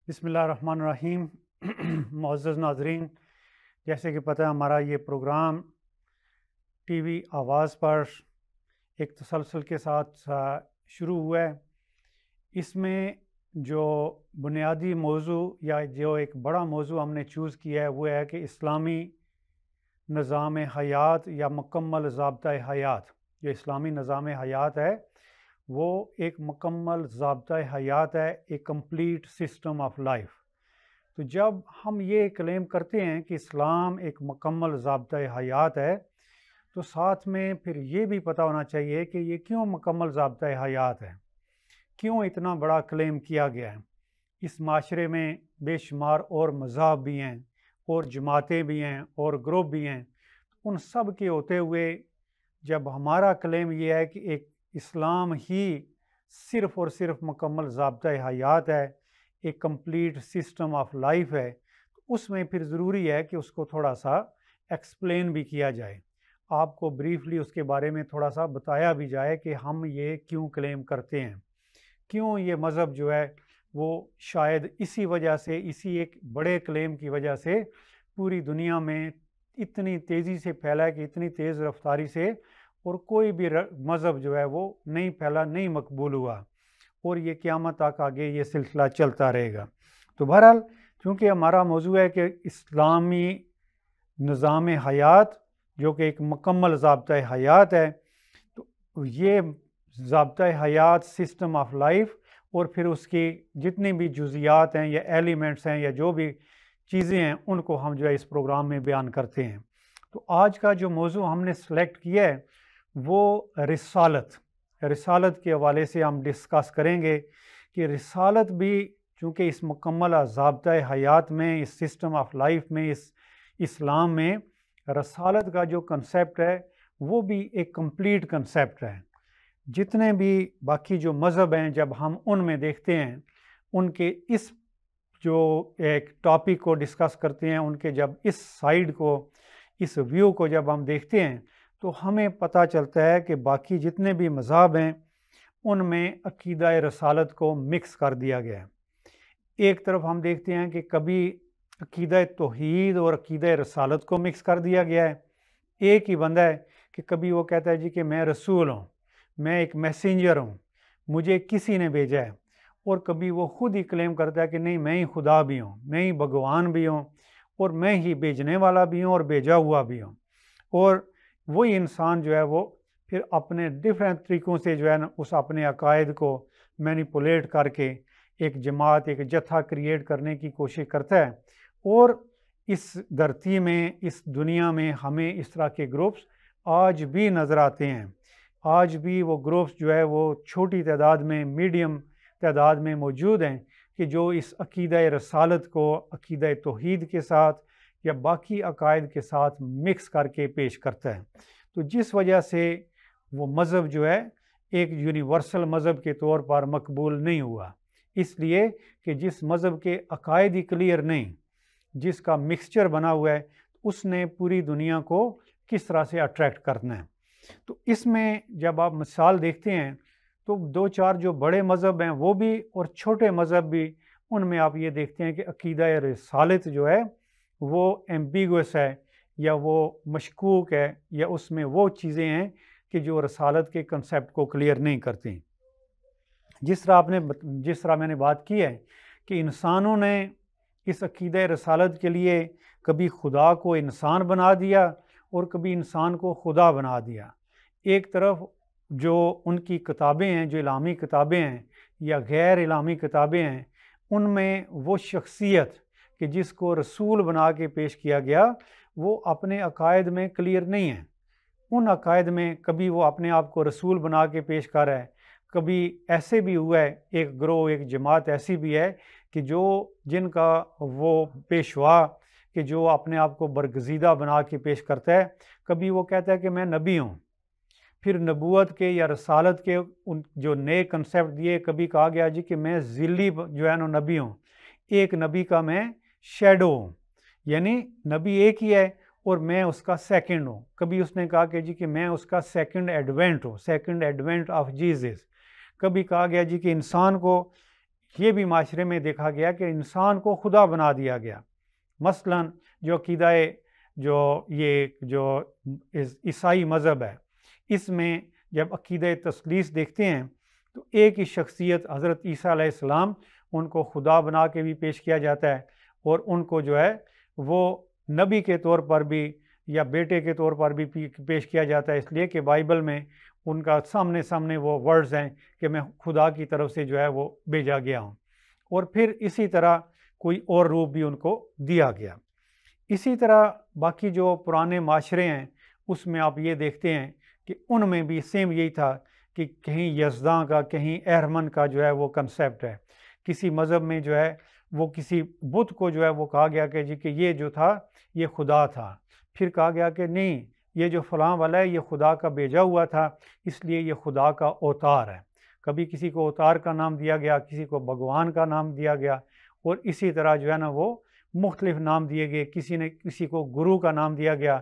بسم اللہ الرحمن الرحیم۔ معزز ناظرین، جیسے کہ پتہ ہے ہمارا یہ پروگرام ٹی وی آواز پر ایک تسلسل کے ساتھ شروع ہوا ہے۔ اس میں جو بنیادی موضوع یا جو ایک بڑا موضوع ہم نے چوز کیا ہے وہ ہے کہ اسلامی نظام حیات یا مکمل ضابطۂ حیات۔ جو اسلامی نظام حیات ہے وہ ایک مکمل ضابطۂ حیات ہے، ایک کمپلیٹ سسٹم آف لائف۔ تو جب ہم یہ کلیم کرتے ہیں کہ اسلام ایک مکمل ضابطۂ حیات ہے تو ساتھ میں پھر یہ بھی پتہ ہونا چاہیے کہ یہ کیوں مکمل ضابطۂ حیات ہے، کیوں اتنا بڑا کلیم کیا گیا ہے۔ اس معاشرے میں بے شمار اور مذاہب بھی ہیں اور جماعتیں بھی ہیں اور گروپ بھی ہیں، ان سب کے ہوتے ہوئے جب ہمارا کلیم یہ ہے کہ ایک اسلام ہی صرف اور صرف مکمل ضابطۂ حیات ہے، ایک کمپلیٹ سسٹم آف لائف ہے، تو اس میں پھر ضروری ہے کہ اس کو تھوڑا سا ایکسپلین بھی کیا جائے، آپ کو بریفلی اس کے بارے میں تھوڑا سا بتایا بھی جائے کہ ہم یہ کیوں کلیم کرتے ہیں، کیوں یہ مذہب جو ہے وہ شاید اسی وجہ سے، اسی ایک بڑے کلیم کی وجہ سے پوری دنیا میں اتنی تیزی سے پھیلا ہے کہ اتنی تیز رفتاری سے، اور کوئی بھی مذہب جو ہے وہ نہیں پھیلا، نہیں مقبول ہوا، اور یہ قیامت تک آگے یہ سلسلہ چلتا رہے گا۔ تو بہرحال چونکہ ہمارا موضوع ہے کہ اسلامی نظام حیات جو کہ ایک مکمل ضابطۂ حیات ہے، تو یہ ضابطۂ حیات سسٹم آف لائف اور پھر اس کی جتنی بھی جزیات ہیں یا ایلیمنٹس ہیں یا جو بھی چیزیں ہیں ان کو ہم جو ہے اس پروگرام میں بیان کرتے ہیں۔ تو آج کا جو موضوع ہم نے سلیکٹ کیا ہے وہ رسالت کے حوالے سے ہم ڈسکس کریں گے کہ رسالت بھی چونکہ اس مکمل ضابطۂ حیات میں، اس سسٹم آف لائف میں، اس اسلام میں رسالت کا جو کنسیپٹ ہے وہ بھی ایک کمپلیٹ کنسیپٹ ہے۔ جتنے بھی باقی جو مذہب ہیں جب ہم ان میں دیکھتے ہیں، ان کے اس جو ایک ٹاپک کو ڈسکس کرتے ہیں، ان کے جب اس سائیڈ کو، اس ویو کو جب ہم دیکھتے ہیں تو ہمیں پتہ چلتا ہے کہ باقی جتنے بھی مذاہب ہیں ان میں عقیدہ رسالت کو مکس کر دیا گیا ہے۔ ایک طرف ہم دیکھتے ہیں کہ کبھی عقیدہ توحید اور عقیدہ رسالت کو مکس کر دیا گیا ہے۔ ایک ہی بندہ ہے کہ کبھی وہ کہتا ہے جی کہ میں رسول ہوں، میں ایک میسنجر ہوں، مجھے کسی نے بھیجا ہے، اور کبھی وہ خود ہی کلیم کرتا ہے کہ نہیں میں ہی خدا بھی ہوں، میں ہی بھگوان بھی ہوں، اور میں ہی بھیجنے والا بھی ہوں اور بھیجا ہوا بھی ہوں۔ اور وہی انسان جو ہے وہ پھر اپنے ڈیفرنٹ طریقوں سے جو ہے نا اس اپنے عقائد کو مینیپولیٹ کر کے ایک جماعت، ایک جتھا کریٹ کرنے کی کوشش کرتا ہے۔ اور اس دھرتی میں، اس دنیا میں ہمیں اس طرح کے گروپس آج بھی نظر آتے ہیں۔ آج بھی وہ گروپس جو ہے وہ چھوٹی تعداد میں، میڈیم تعداد میں موجود ہیں کہ جو اس عقیدہ رسالت کو عقیدہ توحید کے ساتھ یا باقی عقائد کے ساتھ مکس کر کے پیش کرتا ہے۔ تو جس وجہ سے وہ مذہب جو ہے ایک یونیورسل مذہب کے طور پر مقبول نہیں ہوا، اس لیے کہ جس مذہب کے عقائد ہی کلیئر نہیں، جس کا مکسچر بنا ہوا ہے، اس نے پوری دنیا کو کس طرح سے اٹریکٹ کرنا ہے۔ تو اس میں جب آپ مثال دیکھتے ہیں تو دو چار جو بڑے مذہب ہیں وہ بھی اور چھوٹے مذہب بھی، ان میں آپ یہ دیکھتے ہیں کہ عقیدہ رسالت جو ہے وہ ایمبیگوس ہے یا وہ مشکوک ہے، یا اس میں وہ چیزیں ہیں کہ جو رسالت کے کنسیپٹ کو کلیئر نہیں کرتی۔ جس طرح میں نے بات کی ہے کہ انسانوں نے اس عقیدہ رسالت کے لیے کبھی خدا کو انسان بنا دیا اور کبھی انسان کو خدا بنا دیا۔ ایک طرف جو ان کی کتابیں ہیں، جو الہامی کتابیں ہیں یا غیر الہامی کتابیں ہیں، ان میں وہ شخصیت کہ جس کو رسول بنا کے پیش کیا گیا وہ اپنے عقائد میں کلیئر نہیں ہے۔ ان عقائد میں کبھی وہ اپنے آپ کو رسول بنا کے پیش کر رہا ہے، کبھی ایسے بھی ہوا ہے، ایک گروہ، ایک جماعت ایسی بھی ہے کہ جن کا وہ پیشوا کہ جو اپنے آپ کو برگزیدہ بنا کے پیش کرتا ہے، کبھی وہ کہتا ہے کہ میں نبی ہوں، پھر نبوت کے یا رسالت کے جو نئے کنسیپٹ دیے، کبھی کہا گیا جی کہ میں ذلی جو ہے نا نبی ہوں، ایک نبی کا میں شیڈو ہوں، یعنی نبی ایک ہی ہے اور میں اس کا سیکنڈ ہوں۔ کبھی اس نے کہا کہ جی کہ میں اس کا سیکنڈ ایڈوینٹ ہوں، سیکنڈ ایڈوینٹ آف جیزس۔ کبھی کہا گیا جی کہ انسان کو یہ بھی معاشرے میں دیکھا گیا کہ انسان کو خدا بنا دیا گیا۔ مثلاً جو عقیدہ جو عیسائی مذہب ہے، اس میں جب عقیدہ تثلیث دیکھتے ہیں تو ایک ہی شخصیت حضرت عیسیٰ علیہ السلام، ان کو خدا بنا کے بھی پیش کیا جاتا ہے، اور ان کو جو ہے وہ نبی کے طور پر بھی یا بیٹے کے طور پر بھی پیش کیا جاتا ہے، اس لیے کہ بائبل میں ان کا سامنے وہ ورڈز ہیں کہ میں خدا کی طرف سے جو ہے وہ بھیجا گیا ہوں، اور پھر اسی طرح کوئی اور روپ بھی ان کو دیا گیا۔ اسی طرح باقی جو پرانے معاشرے ہیں اس میں آپ یہ دیکھتے ہیں کہ ان میں بھی سیم یہی تھا کہ کہیں یزداں کا، کہیں اہرمن کا جو ہے وہ کنسیپٹ ہے۔ کسی مذہب میں جو ہے وہ کسی بت کو جو ہے وہ کہا گیا کہ جی کہ یہ جو تھا یہ خدا تھا، پھر کہا گیا کہ نہیں، یہ جو فلاں والا ہے یہ خدا کا بھیجا ہوا تھا، اس لیے یہ خدا کا اوتار ہے۔ کبھی کسی کو اوتار کا نام دیا گیا، کسی کو بھگوان کا نام دیا گیا، اور اسی طرح جو ہے نا وہ مختلف نام دیے گئے، کسی کو گرو کا نام دیا گیا،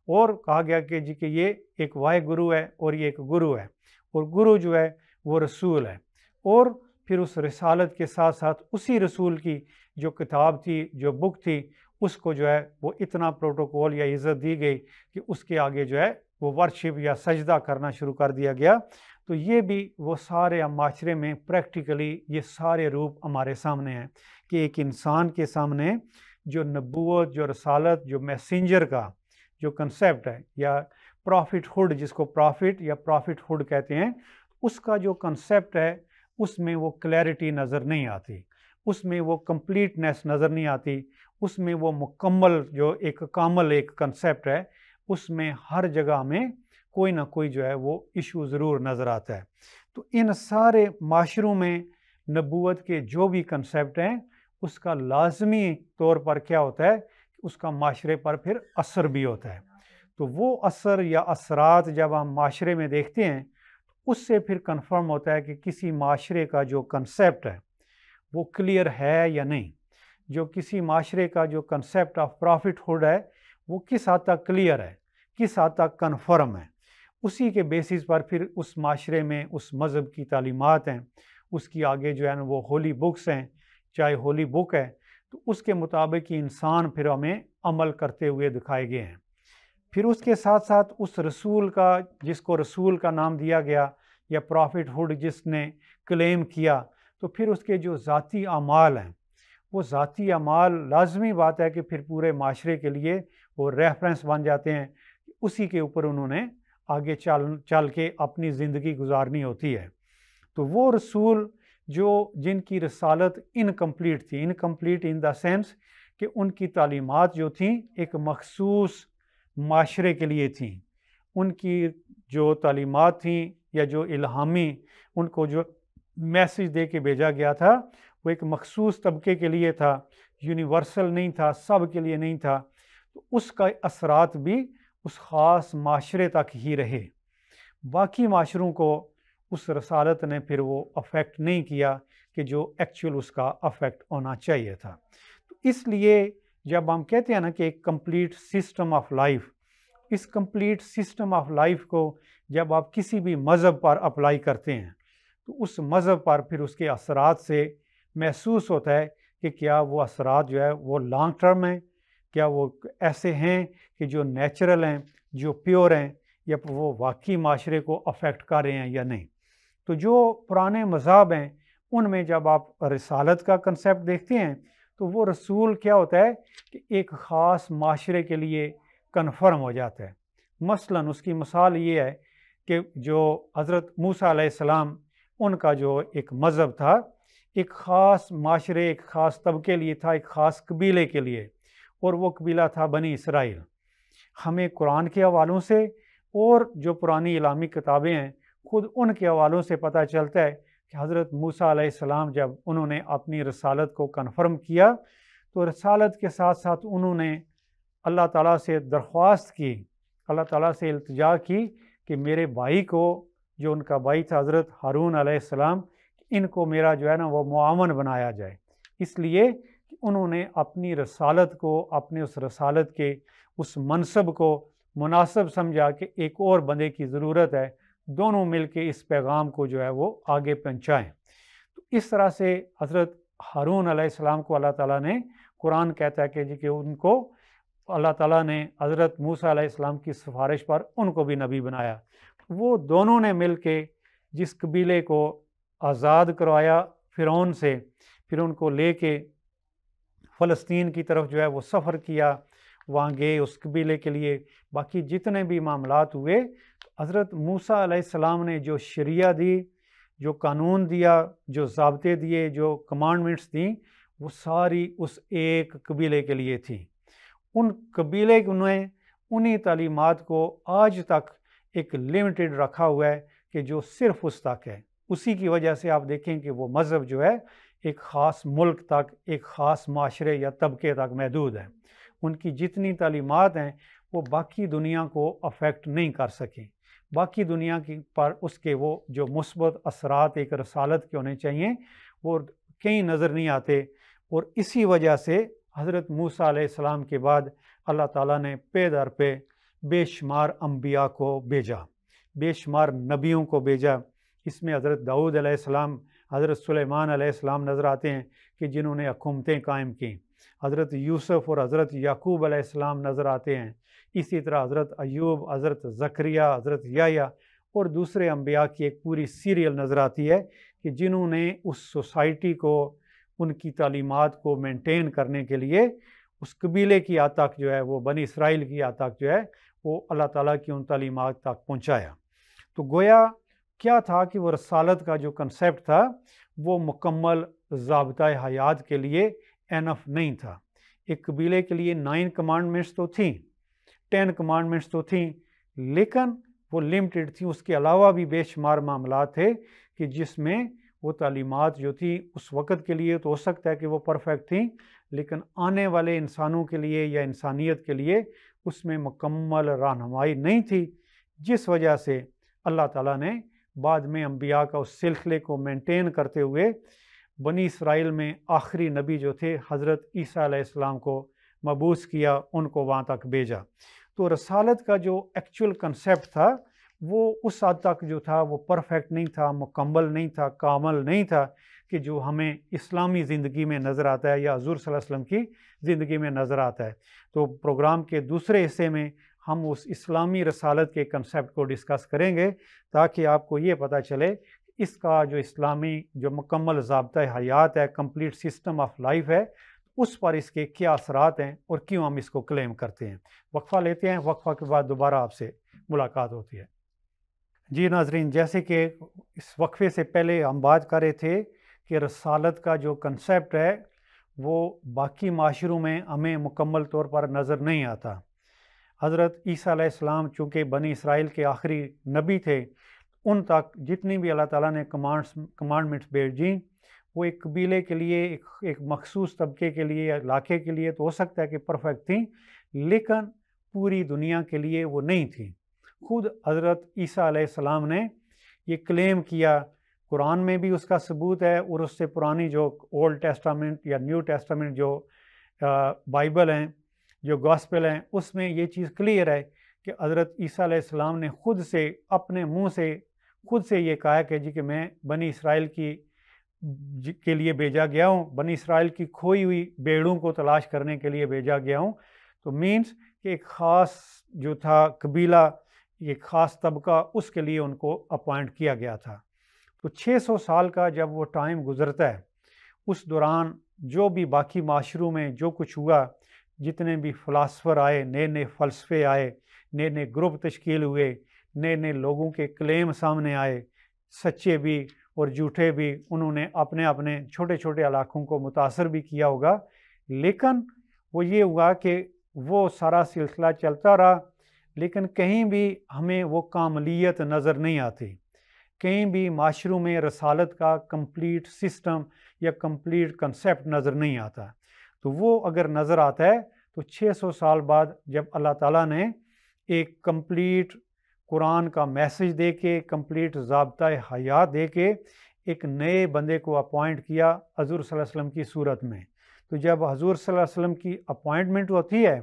اور کہا گیا کہ جی کہ یہ ایک واحد گرو ہے اور یہ ایک گرو ہے، اور گرو جو ہے وہ رسول ہے۔ اور پھر اس رسالت کے ساتھ ساتھ اسی رسول کی جو کتاب تھی، جو بک تھی، اس کو جو ہے وہ اتنا پروٹوکول یا عزت دی گئی کہ اس کے آگے جو ہے وہ ورشپ یا سجدہ کرنا شروع کر دیا گیا۔ تو یہ بھی وہ سارے معاشرے میں پریکٹیکلی یہ سارے روپ ہمارے سامنے ہیں کہ ایک انسان کے سامنے جو نبوت، جو رسالت، جو میسنجر کا جو کنسیپٹ ہے، یا پرافٹ ہوڈ، جس کو پرافٹ یا پرافٹ ہوڈ کہتے ہیں، اس کا جو کنسیپٹ ہے اس میں وہ کلیئرٹی نظر نہیں آتی، اس میں وہ کمپلیٹنیس نظر نہیں آتی، اس میں وہ مکمل جو ایک کامل ایک کنسیپٹ ہے، اس میں ہر جگہ میں کوئی نہ کوئی جو ہے وہ ایشو ضرور نظر آتا ہے۔ تو ان سارے معاشروں میں نبوت کے جو بھی کنسیپٹ ہیں اس کا لازمی طور پر کیا ہوتا ہے، اس کا معاشرے پر پھر اثر بھی ہوتا ہے۔ تو وہ اثر یا اثرات جب ہم معاشرے میں دیکھتے ہیں اس سے پھر کنفرم ہوتا ہے کہ کسی معاشرے کا جو کنسیپٹ ہے وہ کلیئر ہے یا نہیں، جو کسی معاشرے کا جو کنسیپٹ آف پرافٹ ہوڈ ہے وہ کس حد تک کلیئر ہے، کس حد تک کنفرم ہے۔ اسی کے بیسس پر پھر اس معاشرے میں اس مذہب کی تعلیمات ہیں، اس کی آگے جو ہے نا وہ ہولی بکس ہیں، چاہے ہولی بک ہے تو اس کے مطابق ہی انسان پھر ہمیں عمل کرتے ہوئے دکھائے گئے ہیں۔ پھر اس کے ساتھ ساتھ اس رسول کا، جس کو رسول کا نام دیا گیا یا پرافٹ ہوڈ جس نے کلیم کیا، تو پھر اس کے جو ذاتی اعمال ہیں وہ ذاتی اعمال لازمی بات ہے کہ پھر پورے معاشرے کے لیے وہ ریفرنس بن جاتے ہیں، اسی کے اوپر انہوں نے آگے چل کے اپنی زندگی گزارنی ہوتی ہے۔ تو وہ رسول جن کی رسالت انکمپلیٹ تھی، انکمپلیٹ ان دا سینس کہ ان کی تعلیمات جو تھیں ایک مخصوص معاشرے کے لیے تھیں، ان کی جو تعلیمات تھیں یا جو الہامی ان کو جو میسیج دے کے بھیجا گیا تھا وہ ایک مخصوص طبقے کے لیے تھا، یونیورسل نہیں تھا، سب کے لیے نہیں تھا، تو اس کا اثرات بھی اس خاص معاشرے تک ہی رہے۔ باقی معاشروں کو اس رسالت نے پھر وہ افیکٹ نہیں کیا کہ جو ایکچول اس کا افیکٹ ہونا چاہیے تھا۔ تو اس لیے جب ہم کہتے ہیں نا کہ ایک کمپلیٹ سسٹم آف لائف، اس کمپلیٹ سسٹم آف لائف کو جب آپ کسی بھی مذہب پر اپلائی کرتے ہیں تو اس مذہب پر پھر اس کے اثرات سے محسوس ہوتا ہے کہ کیا وہ اثرات جو ہے وہ لانگ ٹرم ہیں، کیا وہ ایسے ہیں کہ جو نیچرل ہیں، جو پیور ہیں، یا وہ واقعی معاشرے کو افیکٹ کر رہے ہیں یا نہیں۔ تو جو پرانے مذاہب ہیں ان میں جب آپ رسالت کا کنسیپٹ دیکھتے ہیں تو وہ رسول کیا ہوتا ہے کہ ایک خاص معاشرے کے لیے کنفرم ہو جاتا ہے۔ مثلاً اس کی مثال یہ ہے کہ جو حضرت موسیٰ علیہ السلام ان کا جو ایک مذہب تھا ایک خاص معاشرے، ایک خاص طبقے لیے تھا، ایک خاص قبیلے کے لیے، اور وہ قبیلہ تھا بنی اسرائیل۔ ہمیں قرآن کے حوالوں سے اور جو پرانی علمی کتابیں ہیں خود ان کے حوالوں سے پتہ چلتا ہے کہ حضرت موسیٰ علیہ السلام جب انہوں نے اپنی رسالت کو کنفرم کیا تو رسالت کے ساتھ ساتھ انہوں نے اللہ تعالیٰ سے درخواست کی، اللہ تعالیٰ سے التجا کی کہ میرے بھائی کو، جو ان کا بھائی تھا حضرت ہارون علیہ السلام، ان کو میرا جو ہے نا وہ معاون بنایا جائے، اس لیے کہ انہوں نے اپنی رسالت کو، اپنے اس رسالت کے اس منصب کو مناسب سمجھا کہ ایک اور بندے کی ضرورت ہے، دونوں مل کے اس پیغام کو جو ہے وہ آگے پہنچائیں۔ تو اس طرح سے حضرت ہارون علیہ السلام کو اللہ تعالیٰ نے، قرآن کہتا ہے کہ جی کہ ان کو اللہ تعالیٰ نے حضرت موسیٰ علیہ السلام کی سفارش پر ان کو بھی نبی بنایا۔ وہ دونوں نے مل کے جس قبیلے کو آزاد کروایا فرعون سے، پھر ان کو لے کے فلسطین کی طرف جو ہے وہ سفر کیا، وہاں گئے اس قبیلے کے لیے، باقی جتنے بھی معاملات ہوئے، حضرت موسیٰ علیہ السلام نے جو شریعہ دی، جو قانون دیا، جو ضابطے دیے، جو کمانڈمنٹس دیں، وہ ساری اس ایک قبیلے کے لیے تھیں۔ ان قبیلے نے انہی تعلیمات کو آج تک ایک لمیٹڈ رکھا ہوا ہے کہ جو صرف اس تک ہے۔ اسی کی وجہ سے آپ دیکھیں کہ وہ مذہب جو ہے ایک خاص ملک تک، ایک خاص معاشرے یا طبقے تک محدود ہے۔ ان کی جتنی تعلیمات ہیں وہ باقی دنیا کو افیکٹ نہیں کر سکیں، باقی دنیا کی پر اس کے وہ جو مثبت اثرات ایک رسالت کے ہونے چاہیے وہ کہیں نظر نہیں آتے۔ اور اسی وجہ سے حضرت موسیٰ علیہ السلام کے بعد اللہ تعالیٰ نے پے در پہ بے شمار انبیاء کو بھیجا، بے شمار نبیوں کو بھیجا۔ اس میں حضرت داؤد علیہ السلام، حضرت سلیمان علیہ السلام نظر آتے ہیں کہ جنہوں نے حکومتیں قائم کیں، حضرت یوسف اور حضرت یعقوب علیہ السلام نظر آتے ہیں، اسی طرح حضرت ایوب، حضرت زکریا، حضرت یحییٰ اور دوسرے انبیاء کی ایک پوری سیریل نظر آتی ہے کہ جنہوں نے اس سوسائٹی کو، ان کی تعلیمات کو مینٹین کرنے کے لیے اس قبیلے کی حد تک جو ہے وہ بنی اسرائیل کی حد تک جو ہے وہ اللہ تعالیٰ کی ان تعلیمات تک پہنچایا۔ تو گویا کیا تھا کہ وہ رسالت کا جو کنسیپٹ تھا وہ مکمل ضابطۂ حیات کے لیے انف نہیں تھا۔ ایک قبیلے کے لیے 9 کمانڈمنٹس تو تھیں، 10 کمانڈمنٹس تو تھیں، لیکن وہ لمیٹڈ تھیں۔ اس کے علاوہ بھی بے شمار معاملات تھے کہ جس میں وہ تعلیمات جو تھی اس وقت کے لیے تو ہو سکتا ہے کہ وہ پرفیکٹ تھیں، لیکن آنے والے انسانوں کے لیے یا انسانیت کے لیے اس میں مکمل رہنمائی نہیں تھی، جس وجہ سے اللہ تعالیٰ نے بعد میں انبیاء کا اس سلسلے کو مینٹین کرتے ہوئے بنی اسرائیل میں آخری نبی جو تھے حضرت عیسیٰ علیہ السلام کو مبعوث کیا، ان کو وہاں تک بھیجا۔ تو رسالت کا جو ایکچول کنسیپٹ تھا وہ اس حد تک جو تھا وہ پرفیکٹ نہیں تھا، مکمل نہیں تھا، کامل نہیں تھا کہ جو ہمیں اسلامی زندگی میں نظر آتا ہے یا حضور صلی اللہ علیہ وسلم کی زندگی میں نظر آتا ہے۔ تو پروگرام کے دوسرے حصے میں ہم اس اسلامی رسالت کے کنسیپٹ کو ڈسکس کریں گے تاکہ آپ کو یہ پتہ چلے اس کا جو اسلامی جو مکمل ضابطۂ حیات ہے، کمپلیٹ سسٹم آف لائف ہے، اس پر اس کے کیا اثرات ہیں اور کیوں ہم اس کو کلیم کرتے ہیں۔ وقفہ لیتے ہیں، وقفہ کے بعد دوبارہ آپ سے ملاقات ہوتی ہے۔ جی ناظرین، جیسے کہ اس وقفے سے پہلے ہم بات کر رہے تھے کہ رسالت کا جو کنسیپٹ ہے وہ باقی معاشروں میں ہمیں مکمل طور پر نظر نہیں آتا۔ حضرت عیسیٰ علیہ السلام چونکہ بنی اسرائیل کے آخری نبی تھے، ان تک جتنی بھی اللہ تعالیٰ نے کمانڈمنٹس بھیجیں وہ ایک قبیلے کے لیے، ایک مخصوص طبقے کے لیے، علاقے کے لیے تو ہو سکتا ہے کہ پرفیکٹ تھیں، لیکن پوری دنیا کے لیے وہ نہیں تھیں۔ خود حضرت عیسیٰ علیہ السلام نے یہ کلیم کیا، قرآن میں بھی اس کا ثبوت ہے، اور اس سے پرانی جو اولڈ ٹیسٹامنٹ یا نیو ٹیسٹامنٹ جو بائبل ہیں، جو گاسپل ہیں، اس میں یہ چیز کلیئر ہے کہ حضرت عیسیٰ علیہ السلام نے خود سے اپنے منہ سے خود سے یہ کہا کہ جی کہ میں بنی اسرائیل کے لیے بھیجا گیا ہوں، بنی اسرائیل کی کھوئی ہوئی بھیڑوں کو تلاش کرنے کے لیے بھیجا گیا ہوں۔ تو مینس کہ ایک خاص جو تھا قبیلہ، ایک خاص طبقہ، اس کے لیے ان کو اپوائنٹ کیا گیا تھا۔ تو 600 سال کا جب وہ ٹائم گزرتا ہے، اس دوران جو بھی باقی معاشروں میں جو کچھ ہوا، جتنے بھی فلاسفر آئے، نئے نئے فلسفے آئے، نئے نئے گروپ تشکیل ہوئے، نئے نئے لوگوں کے کلیم سامنے آئے، سچے بھی اور جھوٹے بھی، انہوں نے اپنے اپنے چھوٹے چھوٹے علاقوں کو متاثر بھی کیا ہوگا، لیکن وہ یہ ہوا کہ وہ سارا سلسلہ چلتا رہا، لیکن کہیں بھی ہمیں وہ کاملیت نظر نہیں آتی، کہیں بھی معاشروں میں رسالت کا کمپلیٹ سسٹم یا کمپلیٹ کنسیپٹ نظر نہیں آتا۔ تو وہ اگر نظر آتا ہے تو 600 سال بعد جب اللہ تعالیٰ نے ایک کمپلیٹ قرآن کا میسج دے کے، کمپلیٹ ضابطۂ حیات دے کے ایک نئے بندے کو اپوائنٹ کیا حضور صلی اللہ علیہ وسلم کی صورت میں، تو جب حضور صلی اللہ علیہ وسلم کی اپوائنٹمنٹ ہوتی ہے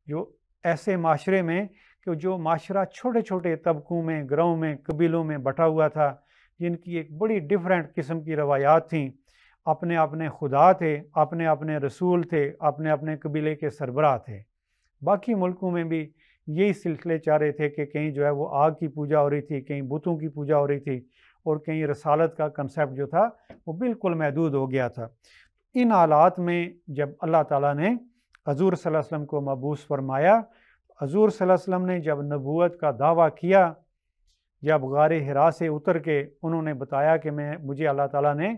جو ایسے معاشرے میں کہ جو معاشرہ چھوٹے چھوٹے طبقوں میں، گروہوں میں، قبیلوں میں بٹا ہوا تھا، جن کی ایک بڑی ڈیفرنٹ قسم کی روایات تھیں، اپنے اپنے خدا تھے، اپنے اپنے رسول تھے، اپنے اپنے قبیلے کے سربراہ تھے۔ باقی ملکوں میں بھی یہی سلسلے چل رہے تھے کہ کہیں جو ہے وہ آگ کی پوجا ہو رہی تھی، کہیں بتوں کی پوجا ہو رہی تھی، اور کہیں رسالت کا کنسیپٹ جو تھا وہ بالکل محدود ہو گیا تھا۔ ان حالات میں جب اللہ تعالیٰ نے حضور صلی اللہ علیہ وسلم کو مبعوث فرمایا، حضور صلی اللہ علیہ وسلم نے جب نبوت کا دعویٰ کیا، جب غار حرا سے اتر کے انہوں نے بتایا کہ مجھے اللہ تعالیٰ نے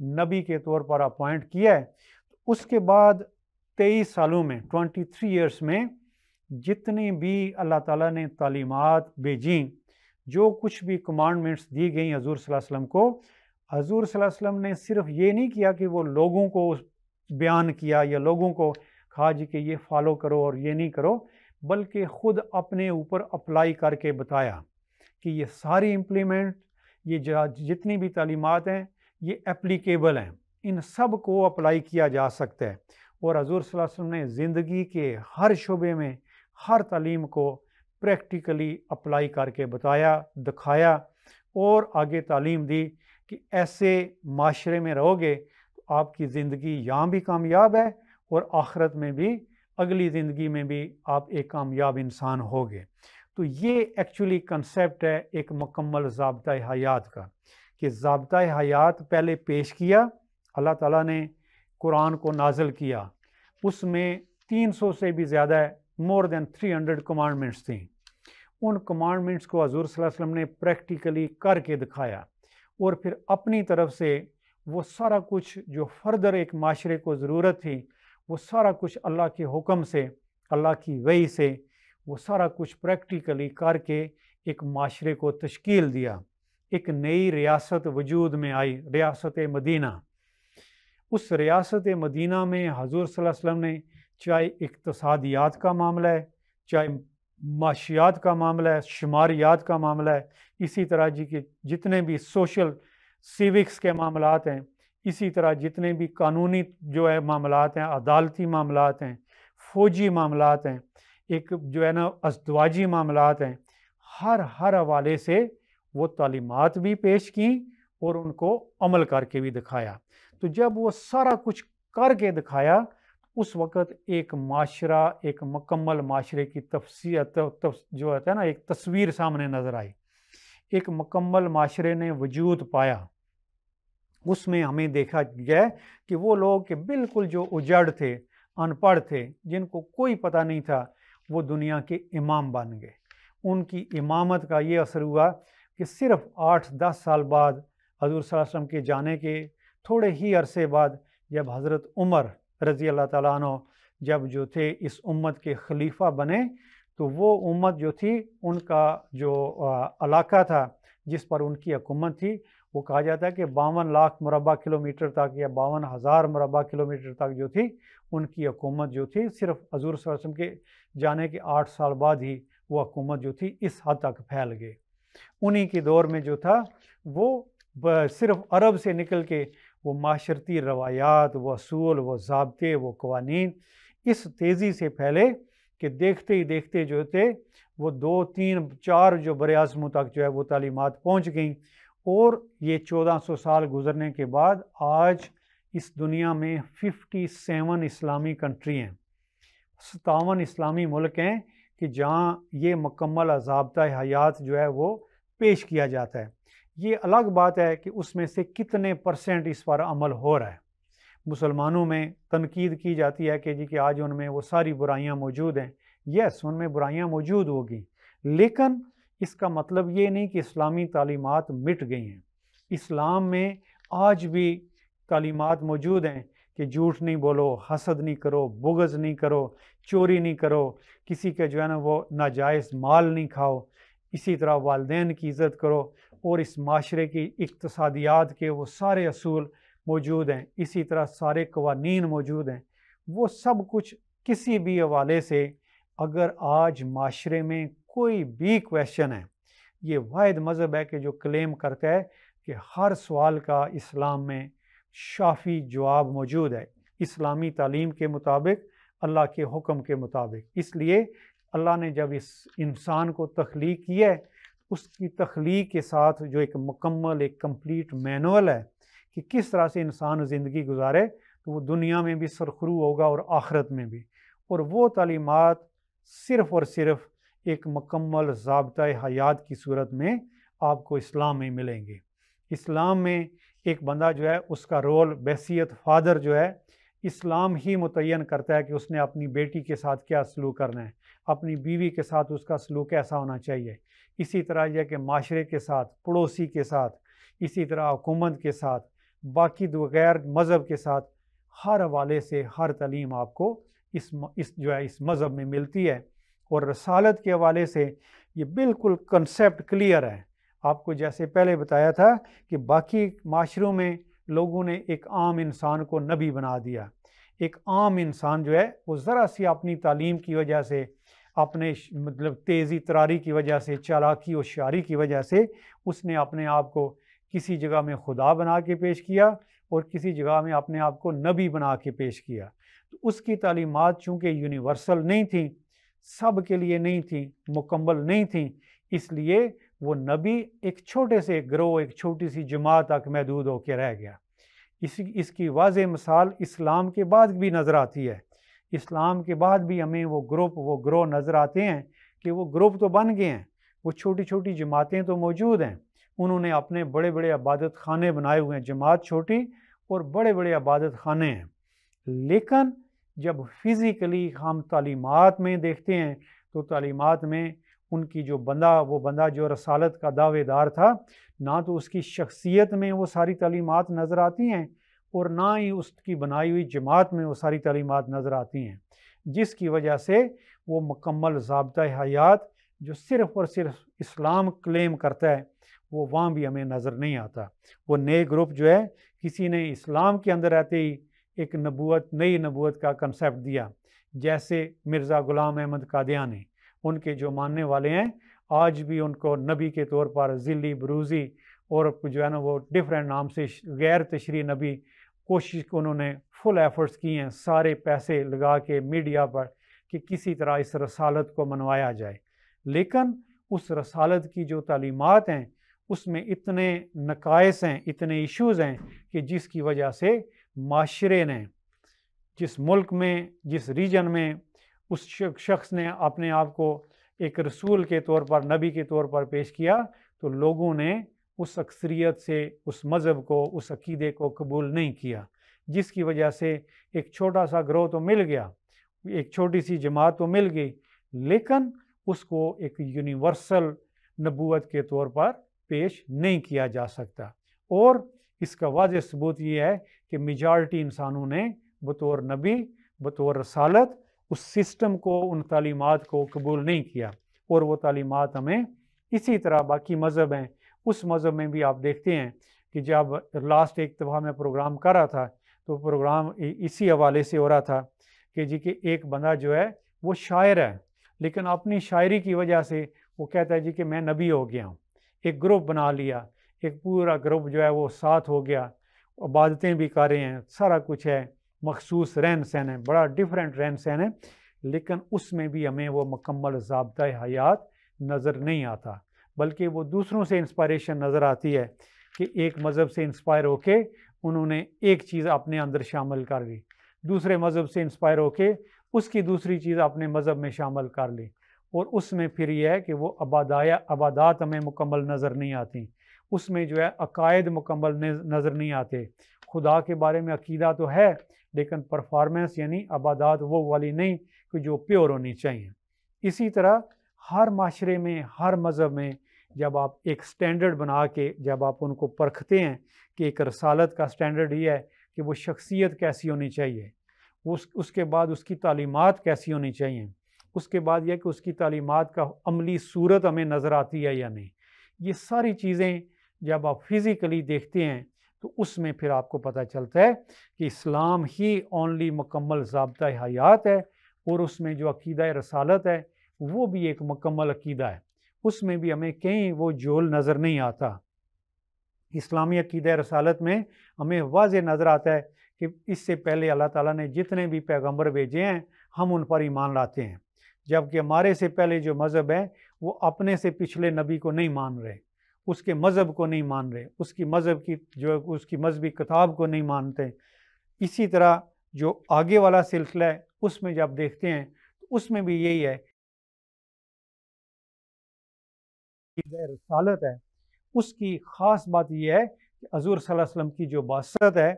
نبی کے طور پر اپوائنٹ کیا ہے، اس کے بعد 23 سالوں میں 23 ایئرس میں جتنی بھی اللہ تعالیٰ نے تعلیمات بھیجیں، جو کچھ بھی کمانڈمنٹس دی گئیں حضور صلی اللہ علیہ وسلم کو، حضور صلی اللہ علیہ وسلم نے صرف یہ نہیں کیا کہ وہ لوگوں کو بیان کیا یا لوگوں کو کہا جی کہ یہ فالو کرو اور یہ نہیں کرو، بلکہ خود اپنے اوپر اپلائی کر کے بتایا کہ یہ ساری امپلیمنٹ، یہ جتنی بھی تعلیمات ہیں یہ اپلیکیبل ہیں، ان سب کو اپلائی کیا جا سکتا ہے۔ اور حضور صلی اللہ علیہ وسلم نے زندگی کے ہر شعبے میں ہر تعلیم کو پریکٹیکلی اپلائی کر کے بتایا، دکھایا، اور آگے تعلیم دی کہ ایسے معاشرے میں رہو گے تو آپ کی زندگی یہاں بھی کامیاب ہے اور آخرت میں بھی، اگلی زندگی میں بھی آپ ایک کامیاب انسان ہوگے۔ تو یہ ایکچولی کنسیپٹ ہے ایک مکمل ضابطۂ حیات کا، کہ ضابطۂ حیات پہلے پیش کیا، اللہ تعالیٰ نے قرآن کو نازل کیا، اس میں 300 سے بھی زیادہ ہے، مور دین 300 کمانڈمنٹس تھیں۔ ان کمانڈمنٹس کو حضور صلی اللہ علیہ وسلم نے پریکٹیکلی کر کے دکھایا، اور پھر اپنی طرف سے وہ سارا کچھ جو فردر ایک معاشرے کو ضرورت تھی، وہ سارا کچھ اللہ کے حکم سے، اللہ کی وحی سے، وہ سارا کچھ پریکٹیکلی کر کے ایک معاشرے کو تشکیل دیا۔ ایک نئی ریاست وجود میں آئی، ریاست مدینہ۔ اس ریاست مدینہ میں حضور صلی اللہ علیہ وسلم نے چاہے اقتصادیات کا معاملہ ہے، چاہے معاشیات کا معاملہ ہے، شماریات کا معاملہ ہے، اسی طرح جی کہ جتنے بھی سوشل سیوکس کے معاملات ہیں، اسی طرح جتنے بھی قانونی جو ہے معاملات ہیں، عدالتی معاملات ہیں، فوجی معاملات ہیں، ایک جو ہے نا ازدواجی معاملات ہیں، ہر حوالے سے وہ تعلیمات بھی پیش کیں اور ان کو عمل کر کے بھی دکھایا۔ تو جب وہ سارا کچھ کر کے دکھایا، اس وقت ایک معاشرہ، ایک مکمل معاشرے کی جو ہے نا ایک تصویر سامنے نظر آئی، ایک مکمل معاشرے نے وجود پایا۔ اس میں ہمیں دیکھا گیا کہ وہ لوگ کہ بالکل جو اجڑ تھے، ان پڑھ تھے، جن کو کوئی پتہ نہیں تھا، وہ دنیا کے امام بن گئے۔ ان کی امامت کا یہ اثر ہوا کہ صرف 8-10 سال بعد حضور صلی اللہ علیہ وسلم کے جانے کے تھوڑے ہی عرصے بعد جب حضرت عمر رضی اللہ تعالیٰ عنہ جب جو تھے اس امت کے خلیفہ بنے، تو وہ امت جو تھی، ان کا جو علاقہ تھا جس پر ان کی حکومت تھی، وہ کہا جاتا ہے کہ 52 لاکھ مربع کلومیٹر تک یا 52,000 مربع کلومیٹر تک جو تھی ان کی حکومت جو تھی، صرف حضور صلی اللہ علیہ وسلم کے جانے کے 8 سال بعد ہی وہ حکومت جو تھی اس حد تک پھیل گئی۔ انہی کے دور میں جو تھا وہ صرف عرب سے نکل کے وہ معاشرتی روایات، وہ اصول، وہ ضابطے، وہ قوانین اس تیزی سے پھیلے کہ دیکھتے ہی دیکھتے جو تھے وہ 2, 3, 4 جو بر اعظموں تک جو ہے وہ تعلیمات پہنچ گئیں۔ اور یہ 1400 سال گزرنے کے بعد آج اس دنیا میں 57 اسلامی کنٹری ہیں، 57 اسلامی ملک ہیں کہ جہاں یہ مکمل ضابطۂ حیات جو ہے وہ پیش کیا جاتا ہے۔ یہ الگ بات ہے کہ اس میں سے کتنے % اس پر عمل ہو رہا ہے۔ مسلمانوں میں تنقید کی جاتی ہے کہ جی کہ آج ان میں وہ ساری برائیاں موجود ہیں۔ یس، ان میں برائیاں موجود ہوگی، لیکن اس کا مطلب یہ نہیں کہ اسلامی تعلیمات مٹ گئی ہیں۔ اسلام میں آج بھی تعلیمات موجود ہیں کہ جھوٹ نہیں بولو، حسد نہیں کرو، بغض نہیں کرو، چوری نہیں کرو، کسی کے جو ہے نا وہ ناجائز مال نہیں کھاؤ، اسی طرح والدین کی عزت کرو، اور اس معاشرے کی اقتصادیات کے وہ سارے اصول موجود ہیں، اسی طرح سارے قوانین موجود ہیں۔ وہ سب کچھ کسی بھی حوالے سے اگر آج معاشرے میں کوئی بھی کویشچن ہے، یہ واحد مذہب ہے کہ جو کلیم کرتا ہے کہ ہر سوال کا اسلام میں شافی جواب موجود ہے، اسلامی تعلیم کے مطابق، اللہ کے حکم کے مطابق۔ اس لیے اللہ نے جب اس انسان کو تخلیق کیا ہے، اس کی تخلیق کے ساتھ جو ایک مکمل ایک کمپلیٹ مینول ہے کہ کس طرح سے انسان زندگی گزارے تو وہ دنیا میں بھی سرخرو ہوگا اور آخرت میں بھی، اور وہ تعلیمات صرف اور صرف ایک مکمل ضابطۂ حیات کی صورت میں آپ کو اسلام میں ملیں گے۔ اسلام میں ایک بندہ جو ہے اس کا رول بحیثیت فادر جو ہے اسلام ہی متعین کرتا ہے کہ اس نے اپنی بیٹی کے ساتھ کیا سلوک کرنا ہے، اپنی بیوی کے ساتھ اس کا سلوک کیسا ہونا چاہیے، اسی طرح یہ کہ معاشرے کے ساتھ، پڑوسی کے ساتھ، اسی طرح حکومت کے ساتھ، باقی غیر مذہب کے ساتھ، ہر حوالے سے ہر تعلیم آپ کو اس مذہب میں ملتی ہے۔ اور رسالت کے حوالے سے یہ بالکل کنسیپٹ کلیئر ہے۔ آپ کو جیسے پہلے بتایا تھا کہ باقی معاشروں میں لوگوں نے ایک عام انسان کو نبی بنا دیا۔ ایک عام انسان جو ہے وہ ذرا سی اپنی تعلیم کی وجہ سے، اپنے تیزی تراری کی وجہ سے، چالاکی و ہوشیاری کی وجہ سے اس نے اپنے آپ کو کسی جگہ میں خدا بنا کے پیش کیا اور کسی جگہ میں اپنے آپ کو نبی بنا کے پیش کیا۔ تو اس کی تعلیمات چونکہ یونیورسل نہیں تھیں، سب کے لیے نہیں تھیں، مکمل نہیں تھیں، اس لیے وہ نبی ایک چھوٹے سے گروہ، ایک چھوٹی سی جماعت تک محدود ہو کے رہ گیا۔ اس کی واضح مثال اسلام کے بعد بھی نظر آتی ہے۔ اسلام کے بعد بھی ہمیں وہ گروہ نظر آتے ہیں کہ وہ گروپ تو بن گئے ہیں، وہ چھوٹی چھوٹی جماعتیں تو موجود ہیں، انہوں نے اپنے بڑے بڑے عبادت خانے بنائے ہوئے ہیں، جماعت چھوٹی اور بڑے بڑے عبادت خانے ہیں۔ لیکن جب فزیکلی ہم تعلیمات میں دیکھتے ہیں تو تعلیمات میں ان کی وہ بندہ جو رسالت کا دعوے دار تھا، نہ تو اس کی شخصیت میں وہ ساری تعلیمات نظر آتی ہیں اور نہ ہی اس کی بنائی ہوئی جماعت میں وہ ساری تعلیمات نظر آتی ہیں، جس کی وجہ سے وہ مکمل ضابطۂ حیات جو صرف اور صرف اسلام کلیم کرتا ہے وہ وہاں بھی ہمیں نظر نہیں آتا۔ وہ نئے گروپ جو ہے، کسی نے اسلام کے اندر رہتے ہی ایک نئی نبوت کا کنسیپٹ دیا، جیسے مرزا غلام احمد قادیانی، ان کے جو ماننے والے ہیں آج بھی ان کو نبی کے طور پر ذلی بروزی اور جو ہے نا وہ ڈفرینٹ نام سے غیر تشریح نبی کوشش کو انہوں نے فل ایفرٹس کی ہیں، سارے پیسے لگا کے میڈیا پر کہ کسی طرح اس رسالت کو منوایا جائے۔ لیکن اس رسالت کی جو تعلیمات ہیں اس میں اتنے نقائص ہیں، اتنے ایشوز ہیں کہ جس کی وجہ سے معاشرے نے، جس ملک میں، جس ریجن میں اس شخص نے اپنے آپ کو ایک رسول کے طور پر، نبی کے طور پر پیش کیا، تو لوگوں نے اس اکثریت سے اس مذہب کو، اس عقیدے کو قبول نہیں کیا، جس کی وجہ سے ایک چھوٹا سا گروہ تو مل گیا، ایک چھوٹی سی جماعت تو مل گئی، لیکن اس کو ایک یونیورسل نبوت کے طور پر پیش نہیں کیا جا سکتا۔ اور اس کا واضح ثبوت یہ ہے کہ میجارٹی انسانوں نے بطور نبی، بطور رسالت اس سسٹم کو، ان تعلیمات کو قبول نہیں کیا۔ اور وہ تعلیمات ہمیں اسی طرح باقی مذہب ہیں، اس مذہب میں بھی آپ دیکھتے ہیں کہ جب لاسٹ ایک دفعہ میں پروگرام کر رہا تھا تو پروگرام اسی حوالے سے ہو رہا تھا کہ جی کہ ایک بندہ جو ہے وہ شاعر ہے، لیکن اپنی شاعری کی وجہ سے وہ کہتا ہے جی کہ میں نبی ہو گیا ہوں، ایک گروپ بنا لیا، ایک پورا گروپ جو ہے وہ ساتھ ہو گیا، عبادتیں بھی کر رہے ہیں، سارا کچھ ہے، مخصوص رہن سہن ہے، بڑا ڈیفرنٹ رہن سہن ہے، لیکن اس میں بھی ہمیں وہ مکمل ضابطۂ حیات نظر نہیں آتا، بلکہ وہ دوسروں سے انسپائریشن نظر آتی ہے کہ ایک مذہب سے انسپائر ہو کے انہوں نے ایک چیز اپنے اندر شامل کر لی، دوسرے مذہب سے انسپائر ہو کے اس کی دوسری چیز اپنے مذہب میں شامل کر لی، اور اس میں پھر یہ ہے کہ وہ عبادات ہمیں مکمل نظر نہیں آتی، اس میں جو ہے عقائد مکمل نظر نہیں آتے، خدا کے بارے میں عقیدہ تو ہے لیکن پرفارمنس یعنی عبادات وہ والی نہیں کہ جو پیور ہونی چاہیے۔ اسی طرح ہر معاشرے میں، ہر مذہب میں جب آپ ایک سٹینڈرڈ بنا کے جب آپ ان کو پرکھتے ہیں کہ ایک رسالت کا سٹینڈرڈ یہ ہے کہ وہ شخصیت کیسی ہونی چاہیے، اس کے بعد اس کی تعلیمات کیسی ہونی چاہیے، اس کے بعد یہ کہ اس کی تعلیمات کا عملی صورت ہمیں نظر آتی ہے یا نہیں، یہ ساری چیزیں جب آپ فزیکلی دیکھتے ہیں تو اس میں پھر آپ کو پتہ چلتا ہے کہ اسلام ہی اونلی مکمل ضابطۂ حیات ہے، اور اس میں جو عقیدہ رسالت ہے وہ بھی ایک مکمل عقیدہ ہے، اس میں بھی ہمیں کہیں وہ جول نظر نہیں آتا۔ اسلامی عقیدہ رسالت میں ہمیں واضح نظر آتا ہے کہ اس سے پہلے اللہ تعالیٰ نے جتنے بھی پیغمبر بھیجے ہیں ہم ان پر ایمان لاتے ہیں، جبکہ ہمارے سے پہلے جو مذہب ہیں وہ اپنے سے پچھلے نبی کو نہیں مان رہے، اس کے مذہب کو نہیں مان رہے، اس کی مذہب کی اس کی مذہبی کتاب کو نہیں مانتے۔ اسی طرح جو آگے والا سلسلہ ہے اس میں جب دیکھتے ہیں تو اس میں بھی یہی ہے کہ رسالت ہے، اس کی خاص بات یہ ہے کہ حضور صلی اللہ علیہ وسلم کی جو بعثت ہے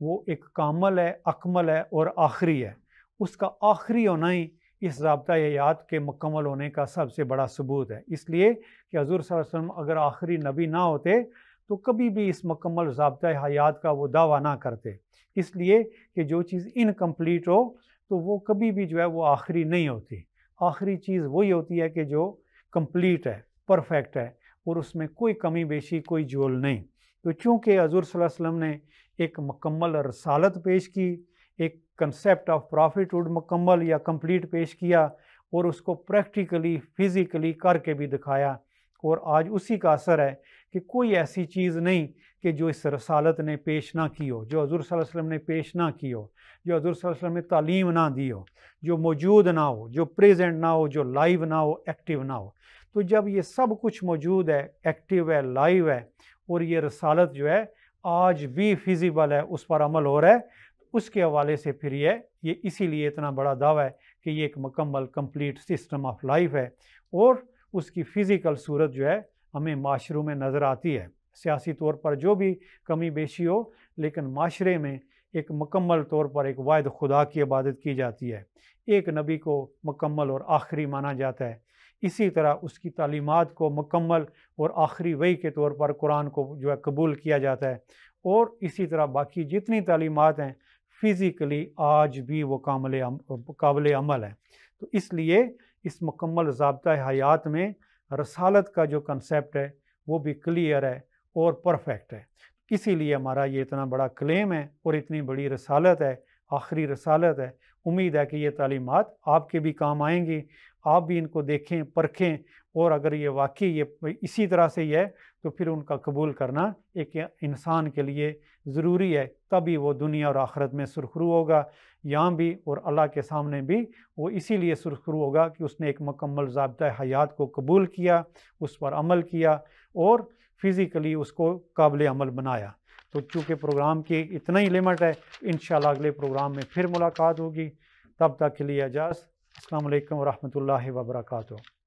وہ ایک کامل ہے، اکمل ہے اور آخری ہے۔ اس کا آخری ہونا ہی اس ضابطۂ حیات کے مکمل ہونے کا سب سے بڑا ثبوت ہے، اس لیے کہ حضور صلی اللہ علیہ وسلم اگر آخری نبی نہ ہوتے تو کبھی بھی اس مکمل ضابطۂ حیات کا وہ دعویٰ نہ کرتے، اس لیے کہ جو چیز انکمپلیٹ ہو تو وہ کبھی بھی جو ہے وہ آخری نہیں ہوتی۔ آخری چیز وہی ہوتی ہے کہ جو کمپلیٹ ہے، پرفیکٹ ہے، اور اس میں کوئی کمی بیشی، کوئی جول نہیں۔ تو چونکہ حضور صلی اللہ علیہ وسلم نے ایک مکمل رسالت پیش کی، ایک کنسیپٹ آف پرافٹ ہوڈ مکمل یا کمپلیٹ پیش کیا، اور اس کو پریکٹیکلی فزیکلی کر کے بھی دکھایا، اور آج اسی کا اثر ہے کہ کوئی ایسی چیز نہیں کہ جو اس رسالت نے پیش نہ کی ہو، جو حضور صلی اللہ علیہ وسلم نے پیش نہ کی ہو، جو حضور صلی اللہ علیہ وسلم نے تعلیم نہ دی ہو، جو موجود نہ ہو، جو پریزنٹ نہ ہو، جو لائیو نہ ہو، ایکٹیو نہ ہو۔ تو جب یہ سب کچھ موجود ہے، ایکٹیو ہے، لائیو ہے، اور یہ رسالت جو ہے آج بھی فیزیبل ہے، اس پر عمل ہو رہا ہے، اس کے حوالے سے پھر یہ اسی لیے اتنا بڑا دعویٰ ہے کہ یہ ایک مکمل کمپلیٹ سسٹم آف لائف ہے، اور اس کی فزیکل صورت جو ہے ہمیں معاشروں میں نظر آتی ہے۔ سیاسی طور پر جو بھی کمی بیشی ہو، لیکن معاشرے میں ایک مکمل طور پر ایک واحد خدا کی عبادت کی جاتی ہے، ایک نبی کو مکمل اور آخری مانا جاتا ہے، اسی طرح اس کی تعلیمات کو مکمل اور آخری وحی کے طور پر قرآن کو جو ہے قبول کیا جاتا ہے، اور اسی طرح باقی جتنی تعلیمات ہیں فزیکلی آج بھی وہ قابل عمل ہے۔ تو اس لیے اس مکمل ضابطۂ حیات میں رسالت کا جو کنسیپٹ ہے وہ بھی کلیئر ہے اور پرفیکٹ ہے، اسی لیے ہمارا یہ اتنا بڑا کلیم ہے اور اتنی بڑی رسالت ہے، آخری رسالت ہے۔ امید ہے کہ یہ تعلیمات آپ کے بھی کام آئیں گی، آپ بھی ان کو دیکھیں، پرکھیں، اور اگر یہ واقعی یہ اسی طرح سے ہی ہے تو پھر ان کا قبول کرنا ایک انسان کے لیے ضروری ہے، تبھی وہ دنیا اور آخرت میں سرخرو ہوگا، یہاں بھی اور اللہ کے سامنے بھی وہ اسی لیے سرخرو ہوگا کہ اس نے ایک مکمل ضابطۂ حیات کو قبول کیا، اس پر عمل کیا، اور فزیکلی اس کو قابل عمل بنایا۔ تو چونکہ پروگرام کی اتنا ہی لمٹ ہے، انشاءاللہ اگلے پروگرام میں پھر ملاقات ہوگی، تب تک کے لیے اجازت۔ السلام علیکم ورحمۃ اللہ وبرکاتہ۔